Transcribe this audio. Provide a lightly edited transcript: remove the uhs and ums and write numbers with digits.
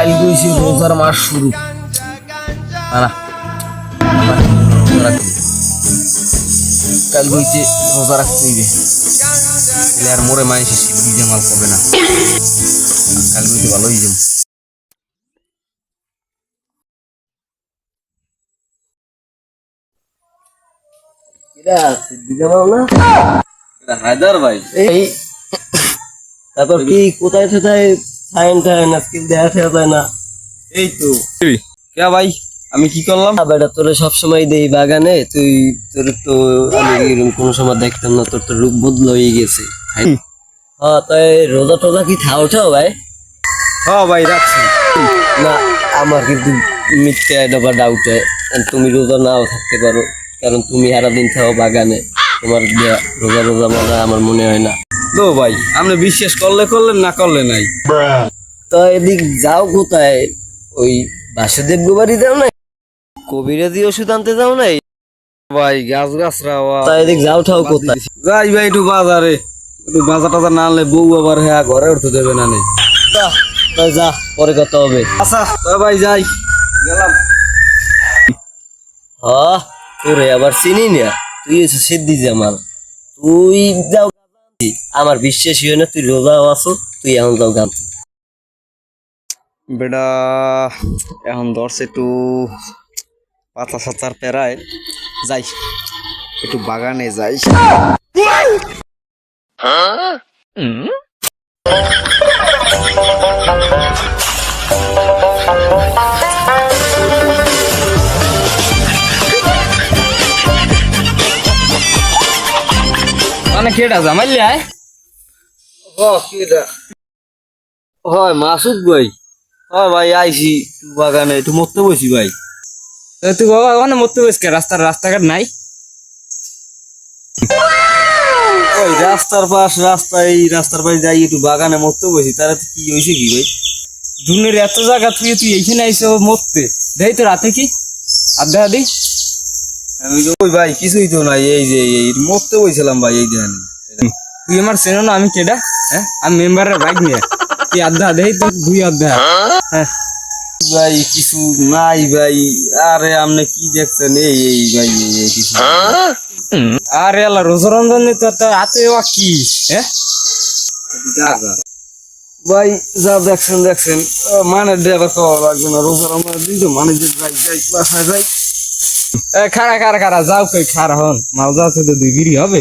কাল গইছি রোজার মাস শুরু না কাল গইছে রোজা রাখতে হইবে আর মোরে মাইসে শিবলি জামাল পাবে না কাল গইতে ভালো হয়ে যাবে কিরা শিবলি জামাল না এটা হায়দার ভাই এই তারপর কি কোথায় কোথায় সাইন টাইন আজকে দেখা যায় না এই তো কে ভাই আমি কি করলাম বেটা তোরে সবসময় দেই বাগানে তুই তোর তো আমি এরকম কোনো সময় দেখতাম না তোর তো রূপ বদল হয়ে গেছে হ্যাঁ তাই রোজা টোজা কি খাওয়াও ভাই হ্যাঁ ভাই রাখছি না আমার কিন্তু মিথ্যা একটা ডাউট হয় তুমি রোজা নাও থাকতে পারো কারণ তুমি সারাদিন থাও বাগানে তোমার রোজা রোজা মজা আমার মনে হয় না তো ভাই আপনি বিশ্বাস করলে করলেন না করলে নাই তো এদিক যাও কোথায় ওই বাসুদেব গোবারি যাও নাই কবিরাজি ওষুধ আনতে যাও নাই ভাই গাছ গাছরা তাই এদিক যাও ঠাও কোথায় যাই ভাই একটু বাজারে একটু বাজার টাজার না আনলে বউ আবার হ্যাঁ ঘরে উঠতে দেবে না নেই যা পরে কথা হবে আচ্ছা ভাই যাই গেলাম হ্যাঁ তোরে আবার চিনি না তুই এসে সিদ্ধি জামাল তুই যাও আমার বিশ্বাসই হয় না তুই রোজা আছো তুই এখন যাও গান বেটা এখন ধরছে একটু পাতা সাতার পেরায় যাই একটু বাগানে যাই মানে কেডা জামাইলি আয় হয় মাসুদ ভাই হয় ভাই আইসি বাগানে একটু মরতে বসি ভাই তুই বাবা ওখানে মরতে বসকে রাস্তাঘাট নাই ওই রাস্তার পাশ যাই একটু বাগানে মরতে বসি তারা কি হয়েছে কি ভাই দুনের এত জায়গা তুই এইখানে আইসো মরতে দেই তো রাতে কি আড্ডা আদি আমি ওই ভাই কিছুই তো নাই এই যে মরতে বসছিলাম ভাই এই দেখানে তুই আমার চেনো না আমি কেডা হ্যাঁ আমি মেম্বারের বাইক নিয়ে তুই আড্ডা দেই তো দুই আড্ডা হ্যাঁ ভাই কিছু নাই ভাই আরে আপনি কি দেখছেন এই ভাই এই কিছু আরে আল্লাহ রোজরঞ্জন তো হাতে কি হ্যাঁ ভাই যা দেখছেন মানে দেওয়া তো লাগবে না রোজরঞ্জন দিন তো মানে যাই বাসায় যাই খাড়া যাও কই খাড়া হন মাল যাচ্ছে তো 2 বিড়ি হবে